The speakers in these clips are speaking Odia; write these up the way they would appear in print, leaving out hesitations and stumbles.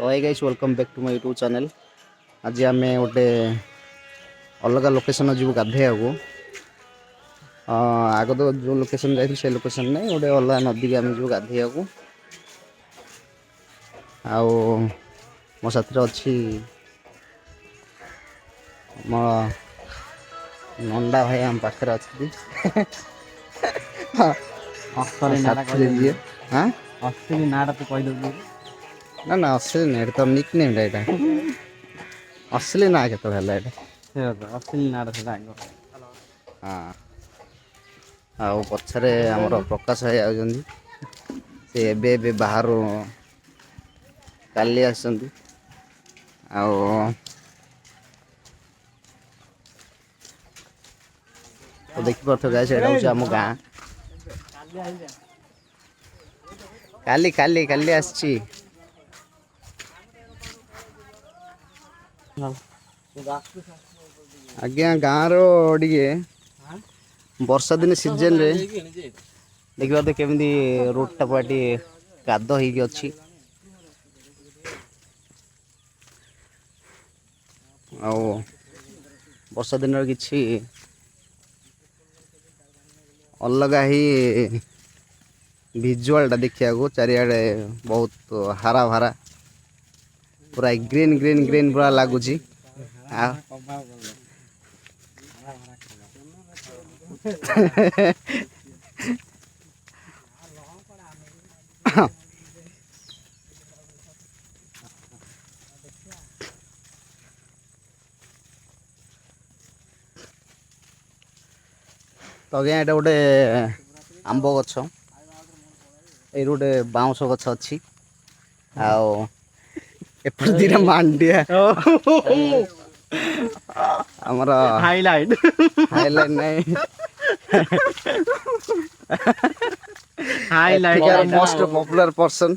तो hi guys welcome back to my YouTube channel. आज आम गोटे अलग लोकेशन जीव गाधे आग तो जो लोकेशन जाइए से लोकेशन नहीं गोटे अलग नदी की आम जीव गाधे मो साथी अच्छी मो नंदा भाई आम पाखे अच्छी हाँ असली नाटा तो कह दो ना ना असली नहीं तो निक नेम यहाँ असली ना के असली नाटा से हाँ आउ पछरे आमर प्रकाश भाई आउछन्ती से बाहर काली आसछन्ती तो देखि पार्थ गाइस एटा होछ हम गाँ काली काली काली आछी आज्ञा गाँ रो टिके वर्षा दिन सीजन रे देखिबा तो केमती रोड टा पाटी कादो ହେଇକି ଅଛି ଆଉ ବର୍ଷा ଦିନର କିଛି अलग ही विजुआलटा देखा चारिआडे बहुत हरा भरा पूरा ग्रीन ग्रीन ग्रीन पूरा लगुच तो आज्ञा ये गोटे आंब गछ ये गोटे बाउंश गछ अच्छी एपट दीटा मांडिया आमर हाईलाइट हाईलाइट नहीं हाईलाइट मोस्ट पॉपुलर पर्सन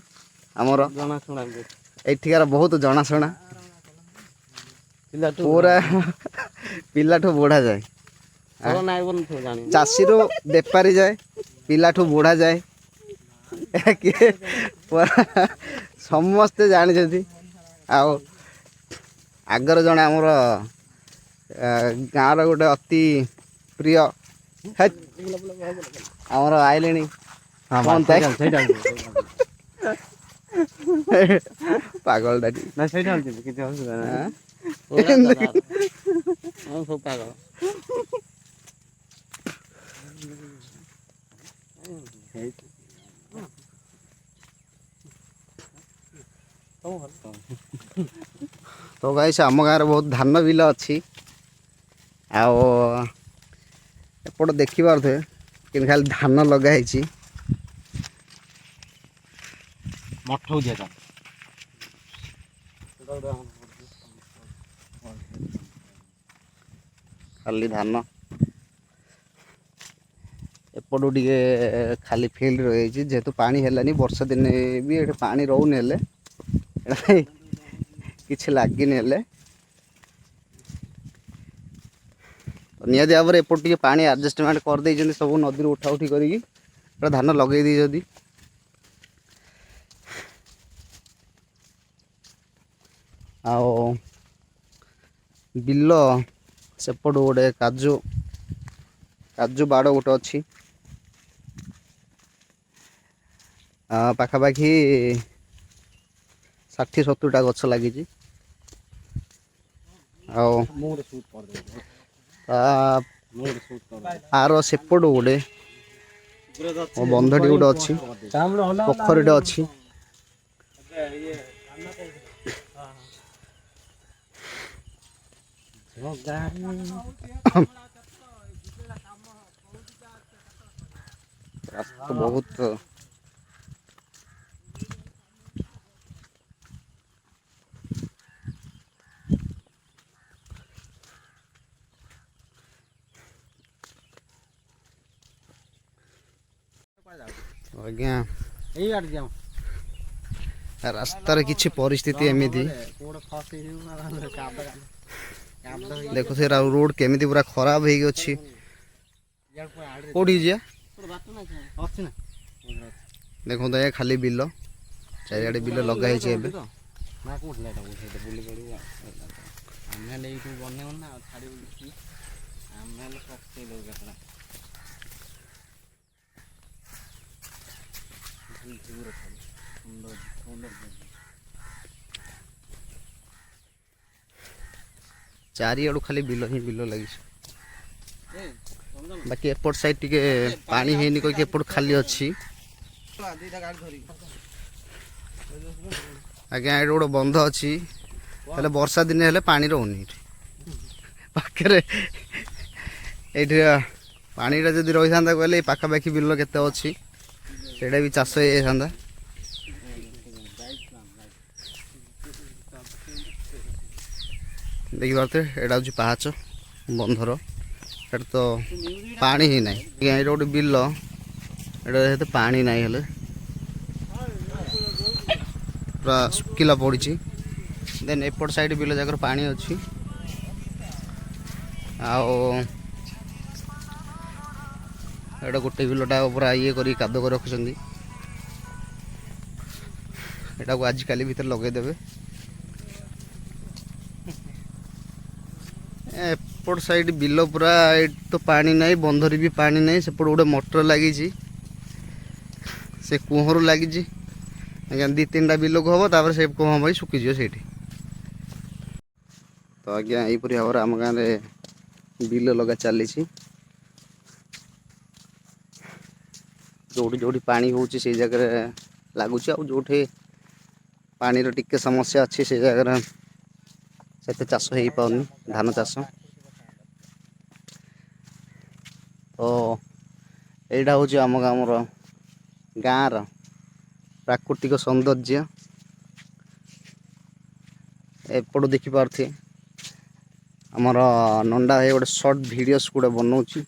आमर एठिकार बहुत जनाशुना पूरा पिलाठू बुढ़ा जाए चाषी रू बेपारी जाए पिलाठू बुढ़ा जाए समस्ते जानी आगर जड़े आमर गाँव गोटे अति प्रिय आमर आइले पागल पागल तो गाइस आम गाँव बहुत धान बिल अच्छी एपट देखी पारे कि खाली धान लगाई मठ खाली धान एपटू टे खाली फील्ड रही जेहेतु पानी है वर्षा दिन भी ये पानी रोने किसी लगिनी निहती भाव में एपट टे पानी एडजस्टमेंट कर सब नदी उठा उठी कर धान लगे दी बिल सेपट गोटे काजू काजू बाड़ गोटे अच्छी पाखापाखि 60-70टा गछ लगी आर सेपट गोटे बंधटी गोटे अच्छी पोखरीटे अच्छी रास्ता बहुत आज्ञा रास्तार किसी परिस्थिति एमती देखो से रोड केमिति पूरा खराब हो गई कोठी देखो तो ये खाली बिल चारिआडे बिल लगाई ନା କୋଉଠି ଏଇଟା ସେଇଟା ବୁଲି ପଡ଼ିବୁ ଆମେ ହେଲେ ଏଇଠୁ ବନେଇବୁ ନା ଆଉ ଛାଡ଼ିବୁ କିଛି ଆମେ ହେଲେ ପକେଇ ଦେବୁ କେତେଟା ସୁନ୍ଦର ସୁନ୍ଦର ଚାରିଆଡ଼ୁ ଖାଲି ବିଲ ହିଁ ବିଲ ଲାଗିଛି। ବାକି ଏପଟ ସାଇଡ୍ ଟିକେ ପାଣି ହେଇନି କହିକି ଏପଟ ଖାଲି ଅଛି। ଆଜ୍ଞା ଏଠି ଗୋଟେ ବନ୍ଧ ଅଛି ହେଲେ ବର୍ଷା ଦିନେ ହେଲେ ପାଣି ରହୁନି ଏଠି ପାଖରେ। ଏଇଠି ପାଣିଟା ଯଦି ରହିଥାନ୍ତା କହିଲେ ଏଇ ପାଖାପାଖି ବିଲ କେତେ ଅଛି ସେଇଟା ବି ଚାଷ ହେଇଯାଇଥାନ୍ତା। ଦେଖିପାରୁଥିବେ ଏଇଟା ହେଉଛି ପାହାଚ ବନ୍ଧର। ଏଠି ତ ପାଣି ହିଁ ନାହିଁ। ଆଜ୍ଞା ଏଇଟା ଗୋଟେ ବିଲ, ଏଇଟା ସେତେ ପାଣି ନାହିଁ ହେଲେ ପୁରା ଶୁଖିଲା ପଡ଼ିଛି। ଦେନ୍ ଏପଟ ସାଇଡ଼ ବିଲ ଯାକର ପାଣି ଅଛି। ଆଉ ଏଇଟା ଗୋଟେ ବିଲଟା ପୁରା ଇଏ କରି କାଦୁଅ କରି ରଖିଛନ୍ତି। ଏଟାକୁ ଆଜିକାଲି ଭିତରେ ଲଗେଇଦେବେ। ଏପଟ ସାଇଡ଼ ବିଲ ପୁରା, ଏଇଠି ତ ପାଣି ନାହିଁ, ବନ୍ଧରେ ବି ପାଣି ନାହିଁ। ସେପଟ ଗୋଟେ ମଟର ଲାଗିଛି, ସେ କୂଅରୁ ଲାଗିଛି। ଆଜ୍ଞା 2-3ଟା ବିଲକୁ ହେବ, ତାପରେ ସେ କୂଅ ଭାଇ ଶୁଖିଯିବ ସେଇଠି। ତ ଆଜ୍ଞା ଏହିପରି ଭାବରେ ଆମ ଗାଁରେ ବିଲ ଲଗା ଚାଲିଛି। ଯୋଉଠି ଯୋଉଠି ପାଣି ହେଉଛି ସେଇ ଜାଗାରେ ଲାଗୁଛି, ଆଉ ଯୋଉଠି ପାଣିର ଟିକେ ସମସ୍ୟା ଅଛି ସେ ଜାଗାରେ ସେତେ ଚାଷ ହେଇପାରୁନି, ଧାନ ଚାଷ। ତ ଏଇଟା ହେଉଛି ଆମ ଗାଁର ପ୍ରାକୃତିକ ସୌନ୍ଦର୍ଯ୍ୟ। ଏପଟୁ ଦେଖିପାରୁଥିବେ ଆମର ନଣ୍ଡା ଭାଇ ଗୋଟେ ସର୍ଟ ଭିଡ଼ିଓସ୍ ଗୋଟେ ବନଉଛି।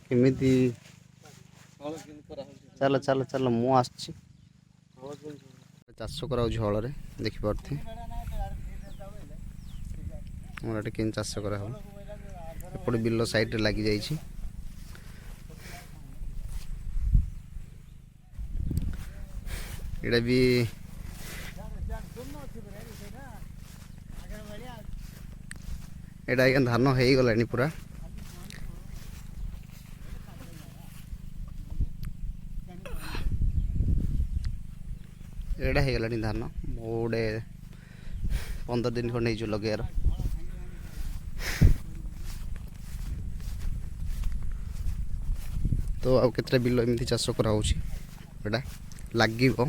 କେମିତି ଚାଲ ଚାଲ ଚାଲ ମୁଁ ଆସୁଛି। ଚାଷ କରାଉଛି ହଳରେ, ଦେଖିପାରୁଥିବେ ଆମର ଏଠି କେମିତି ଚାଷ କରାହେବ। ଏପଟେ ବିଲ ସାଇଡ଼ରେ ଲାଗିଯାଇଛି। ଏଇଟା ବି ଏଇଟା ଆଜ୍ଞା ଧାନ ହେଇଗଲାଣି ପୁରା। ଏଇଟା ହେଇଗଲାଣି ଧାନ, ଗୋଟେ 15 ଦିନ ଖଣ୍ଡେ ହେଇଯିବ ଲଗେଇବାର। ତ ଆଉ କେତେଟା ବିଲ ଏମିତି ଚାଷ କରାହେଉଛି, ଏଇଟା ଲାଗିବ।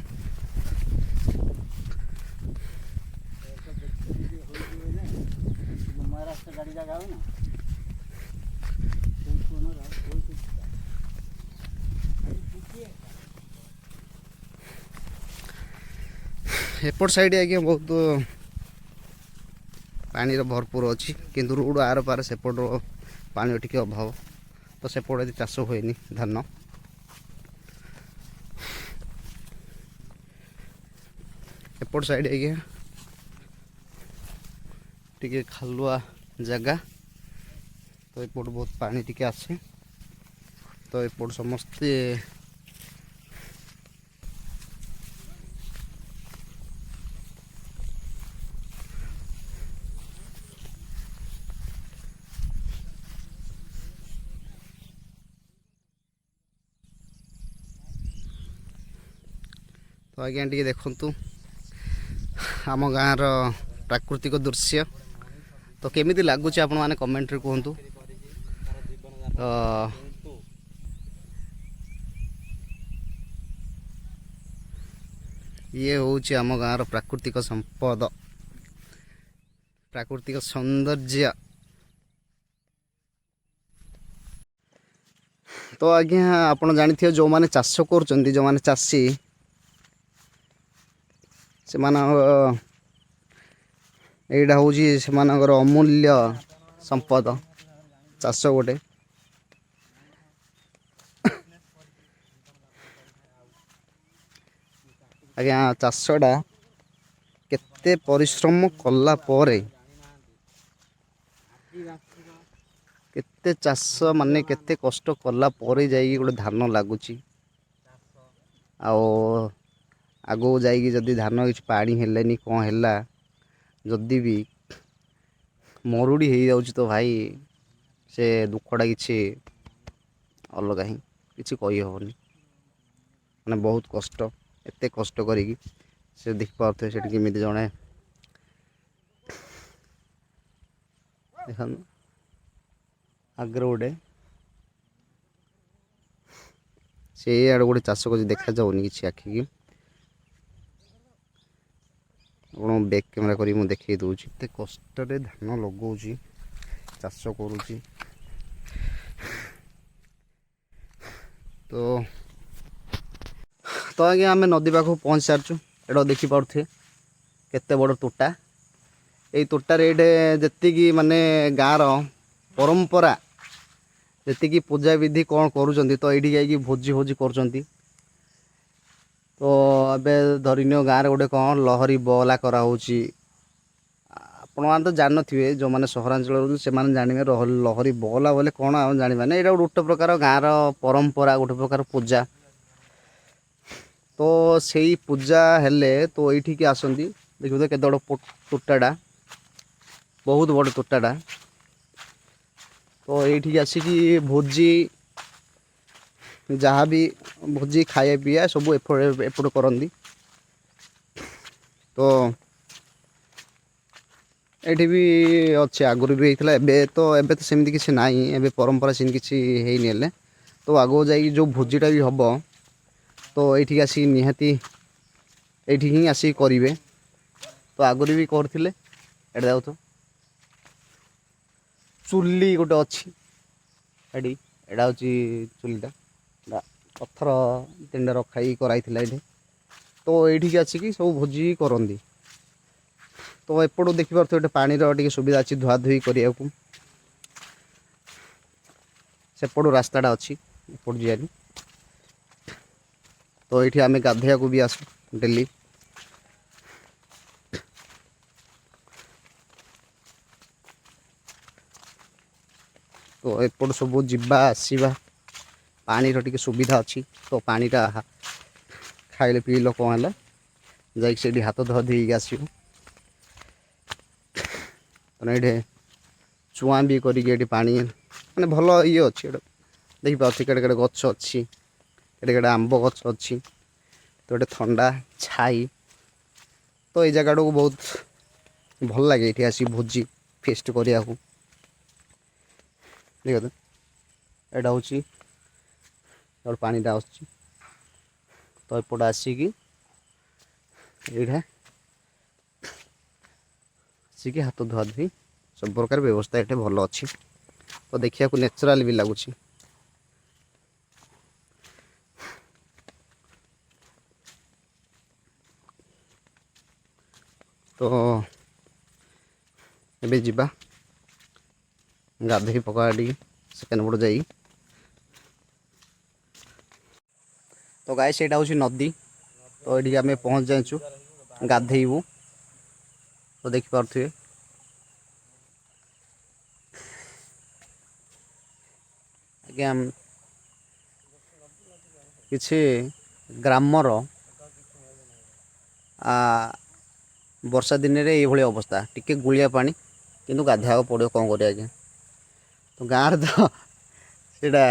ଏପଟ ସାଇଡ଼ ଆଜ୍ଞା ବହୁତ ପାଣିର ଭରପୁର ଅଛି, କିନ୍ତୁ ରୋଡ଼ ଆର ପାର ସେପଟ ପାଣିର ଟିକେ ଅଭାବ, ତ ସେପଟେ ଏତେ ଚାଷ ହୁଏନି ଧାନ। ଏପଟ ସାଇଡ଼ ଆଜ୍ଞା ଟିକେ ଖାଲୁଆ ଜାଗା, ତ ଏପଟୁ ବହୁତ ପାଣି ଟିକେ ଆସେ। ତ ଏପଟ ସମସ୍ତେ ତ ଆଜ୍ଞା ଟିକେ ଦେଖନ୍ତୁ ଆମ ଗାଁର ପ୍ରାକୃତିକ ଦୃଶ୍ୟ। ତ କେମିତି ଲାଗୁଛି ଆପଣମାନେ କମେଣ୍ଟରେ କୁହନ୍ତୁ। ଇଏ ହେଉଛି ଆମ ଗାଁର ପ୍ରାକୃତିକ ସମ୍ପଦ, ପ୍ରାକୃତିକ ସୌନ୍ଦର୍ଯ୍ୟ। ତ ଆଜ୍ଞା ଆପଣ ଜାଣିଥିବେ ଯେଉଁମାନେ ଚାଷ କରୁଛନ୍ତି, ଯେଉଁମାନେ ଚାଷୀ, ସେମାନଙ୍କ ଏଇଟା ହେଉଛି ସେମାନଙ୍କର ଅମୂଲ୍ୟ ସମ୍ପଦ, ଚାଷ ଗୋଟେ। ଆଜ୍ଞା ଚାଷଟା କେତେ ପରିଶ୍ରମ କଲା ପରେ, କେତେ ଚାଷ ମାନେ କେତେ କଷ୍ଟ କଲା ପରେ ଯାଇକି ଗୋଟେ ଧାନ ଲାଗୁଛି। ଆଉ ଆଗକୁ ଯାଇକି ଯଦି ଧାନ କିଛି ପାଣି ହେଲେନି କ'ଣ ହେଲା, ଯଦି ବି ମରୁଡ଼ି ହେଇଯାଉଛି ତ ଭାଇ ସେ ଦୁଃଖଟା କିଛି ଅଲଗା ହିଁ, କିଛି କହିହେବନି। ମାନେ ବହୁତ କଷ୍ଟ, ଏତେ କଷ୍ଟ କରିକି ସେ ଦେଖିପାରୁଥିବେ ସେଠି କେମିତି ଜଣେ ଦେଖନ୍ତୁ ଆଗରେ ଗୋଟେ ସେ ଆଡ଼େ ଗୋଟେ ଚାଷ କରୁଛି, ଦେଖାଯାଉନି କିଛି ଆଖିକି। ଆପଣ ବ୍ୟାକ୍ କ୍ୟାମେରା କରିକି ମୁଁ ଦେଖେଇ ଦେଉଛି। ଏତେ କଷ୍ଟରେ ଧାନ ଲଗାଉଛି, ଚାଷ କରୁଛି। ତ ଆଜ୍ଞା ଆମେ ନଦୀ ପାଖକୁ ପହଞ୍ଚି ସାରିଛୁ। ଏଇଟା ଦେଖିପାରୁଥିବେ କେତେ ବଡ଼ ତୋଟା। ଏଇ ତୋଟାରେ ଏଇଠି ଯେତିକି ମାନେ ଗାଁର ପରମ୍ପରା, ଯେତିକି ପୂଜାବିଧି କ'ଣ କରୁଛନ୍ତି, ତ ଏଇଠି ଯାଇକି ଭୋଜି କରୁଛନ୍ତି। ତ ଏବେ ଧରିନିଅ ଗାଁରେ ଗୋଟେ କ'ଣ ଲହରୀ ବଗଲା କରାହେଉଛି। ଆପଣମାନେ ତ ଜାଣିନଥିବେ, ଯେଉଁମାନେ ସହରାଞ୍ଚଳରେ ରହୁଛନ୍ତି ସେମାନେ ଜାଣିବେ ଲହରୀ ବଗଲା ବୋଲେ କ'ଣ ଆଉ ଜାଣିବାନି। ଏଇଟା ଗୋଟେ ପ୍ରକାର ଗାଁର ପରମ୍ପରା, ଗୋଟେ ପ୍ରକାର ପୂଜା। ତ ସେଇ ପୂଜା ହେଲେ ତ ଏଇଠିକି ଆସନ୍ତି। ଦେଖିବ କେତେ ବଡ଼ ତୋଟାଟା, ବହୁତ ବଡ଼ ତୋଟାଟା। ତ ଏଇଠିକି ଆସିକି ଭୋଜି, ଯାହାବି ଭୋଜି ଖାଇବା ପିଇବା ସବୁ ଏପଟ କରନ୍ତି। ତ ଏଇଠି ବି ଅଛି, ଆଗରୁ ବି ହେଇଥିଲା। ଏବେ ତ ସେମିତି କିଛି ନାହିଁ, ଏବେ ପରମ୍ପରା ସେମିତି କିଛି ହେଇନି। ହେଲେ ତ ଆଗକୁ ଯାଇକି ଯେଉଁ ଭୋଜିଟା ବି ହେବ, ତ ଏଇଠିକି ଆସିକି ନିହାତି ଏଇଠି ହିଁ ଆସିକି କରିବେ। ତ ଆଗରୁ ବି କରୁଥିଲେ। ଏଇଟା ଯାଉଥିବ ଚୁଲି ଗୋଟେ ଅଛି ଏଠି, ଏଇଟା ହେଉଛି ଚୁଲିଟା। ପଥର ତିନିଟା ରଖା ହେଇକି କରାହେଇଥିଲା ଏଇଠି। ତ ଏଇଠିକି ଆସିକି ସବୁ ଭୋଜି କରନ୍ତି। ତ ଏପଟୁ ଦେଖିପାରୁଥିବେ ଗୋଟେ ପାଣିର ଟିକେ ସୁବିଧା ଅଛି ଧୁଆ ଧୁଇ କରିବାକୁ। ସେପଟୁ ରାସ୍ତାଟା ଅଛି ଏପଟୁ ଯିବାକୁ। ତ ଏଇଠି ଆମେ ଗାଧୋଇବାକୁ ବି ଆସୁ ଡେଲି। ତ ଏପଟୁ ସବୁ ଯିବା ଆସିବା, ପାଣିର ଟିକେ ସୁବିଧା ଅଛି। ତ ପାଣିଟା ଖାଇଲେ ପିଇଲେ କ'ଣ ହେଲା, ଯାଇକି ସେଇଠି ହାତ ଧୁଆ ଧୋଇକି ଆସିବୁ। ମାନେ ଏଇଠି ଚୁଆଁ ବି କରିକି ଏଠି ପାଣି ମାନେ ଭଲ ଇଏ ଅଛି। ଏଇଟା ଦେଖିପାରୁଥିବେ କେଡ଼େ କେଡ଼େ ଗଛ ଅଛି, କେଡ଼େ କେଡ଼େ ଆମ୍ବ ଗଛ ଅଛି। ତ ଗୋଟେ ଥଣ୍ଡା ଛାଇ। ତ ଏଇ ଜାଗାଟାକୁ ବହୁତ ଭଲ ଲାଗେ ଏଇଠି ଆସିକି ଭୋଜି ଫିଷ୍ଟ କରିବାକୁ। ଠିକ୍ ଅଛି, ଏଇଟା ହେଉଛି ପାଣିଟା ଆସୁଛି। ତ ଏପଟେ ଆସିକି ଏଇଟା ଆସିକି ହାତ ଧୁଆ ଧୋଇ ସବୁ ପ୍ରକାର ବ୍ୟବସ୍ଥା ଏଠି ଭଲ ଅଛି। ତ ଦେଖିବାକୁ ନ୍ୟାଚୁରାଲ ବି ଲାଗୁଛି। ତ ଏବେ ଯିବା ଗାଧୋଇ ପକା ଟିକେ ସେକେଣ୍ଡ ପଟ ଯାଇ। ତ ଗାଈ ସେଇଟା ହେଉଛି ନଦୀ। ତ ଏଇଠିକି ଆମେ ପହଞ୍ଚି ଯାଇଛୁ, ଗାଧେଇବୁ। ତ ଦେଖିପାରୁଥିବେ ଆଜ୍ଞା କିଛି ଗ୍ରାମର ବର୍ଷା ଦିନରେ ଏଇଭଳି ଅବସ୍ଥା, ଟିକେ ଗୁଳିଆ ପାଣି କିନ୍ତୁ ଗାଧୋଇବାକୁ ପଡ଼ିବ। କ'ଣ କରିବା ଆଜ୍ଞା, ତ ଗାଁରେ ତ ସେଇଟା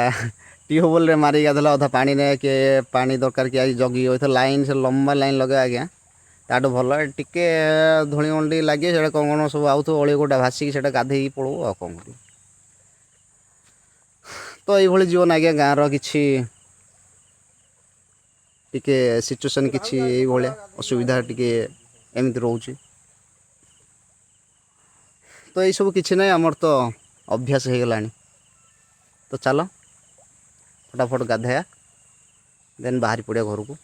ଟ୍ୟୁବୱେଲରେ ମାରିକି ଗାଧେଇଲେ ଅଧା ପାଣି ନେଇ କିଏ ପାଣି ଦରକାର କି ଆଜି ଜଗିକି ରହିଥିବ ଲାଇନ୍, ସେ ଲମ୍ବା ଲାଇନ୍ ଲଗେଇବା ଆଜ୍ଞା ତାଠୁ ଭଲ। ଟିକେ ଧୂଳି ମଣ୍ଡି ଲାଗେ, ସେଇଟା କ'ଣ ସବୁ ଆଉଥିବ ଅଳିଆ ଗୋଟେ ଭାସିକି ସେଇଟା ଗାଧୋଇକି ପଳଉ ଆଉ କ'ଣ କରିବୁ। ତ ଏଇଭଳି ଜୀବନ ଆଜ୍ଞା ଗାଁର କିଛି ଟିକେ ସିଚୁଏସନ୍ କିଛି ଏଇଭଳିଆ ଅସୁବିଧା ଟିକେ ଏମିତି ରହୁଛି। ତ ଏଇସବୁ କିଛି ନାହିଁ, ଆମର ତ ଅଭ୍ୟାସ ହେଇଗଲାଣି। ତ ଚାଲ ଫଟାଫଟ ଗାଧୋଇବା, ଦେନ୍ ବାହାରି ପଡ଼ିବା ଘରକୁ।